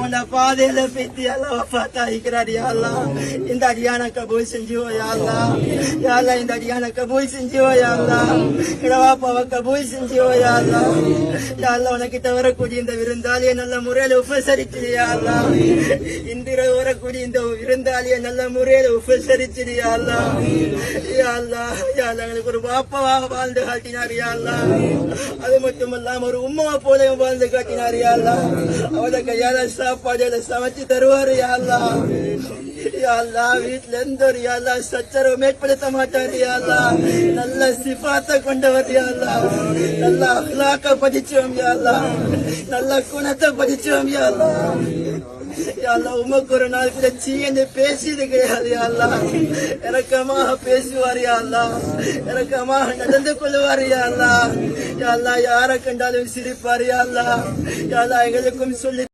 உன்னை பாதையில பெத்தி எல்லாம் பார்த்தாயிக்கிறார் யாழ்லா. இந்த அடியான கபூல் செஞ்சுவோ யாழ்லா. யாழ்லா இந்த அடியான கபூல் செஞ்சுவோ யாழ்லா. இடவாப்பாவை கபூல் செஞ்சுவோ யாழ்லா. யாழ்லா உனக்கிட்ட வரக்கூடிய இந்த விருந்தாளியை நல்ல முறையில உபசரிச்சிரு யாழ்லா. இந்திர வரக்கூடிய இந்த விருந்தாளியை நல்ல முறையில உபசரிச்சிரு யாழ்லா. யாழ்லா யாழ்லா எங்களுக்கு ஒரு பாப்பாவாக வாழ்ந்து காட்டினார் யாழ்லா. அது மட்டும் இல்லாம ஒரு உம்மாவை போலையும் வாழ்ந்து காட்டினார் யாழ்லா. அவட கையால சாப்பாடு சமைச்சு தருவாரு யாழ்லா. யாழ்லா வீட்டுல எந்த ஒரு யாழ்லா சச்சரவு மேற்படுத்த மாட்டாரு யாழ்லா. நல்ல சிபாத்த கொண்டவர் யாழ்லா. நல்ல அஹ்லாக்க பதிச்சோம் யாழ்லா. நல்ல குணத்தை பதிச்சோம் யாழ்லா. யாழ்லா உமக்கு ஒரு நாள் கூட சீன்னு பேசியது கிடையாது யாழ்லா. இறக்கமாக பேசுவார் யாழ்லா. இறக்கமாக நடந்து கொள்வார் யாழ்லா. யாழ்லா யாரை கண்டாலும் சிரிப்பார் யாழ்லா. யாழ்லா எங்களுக்கும் சொல்லி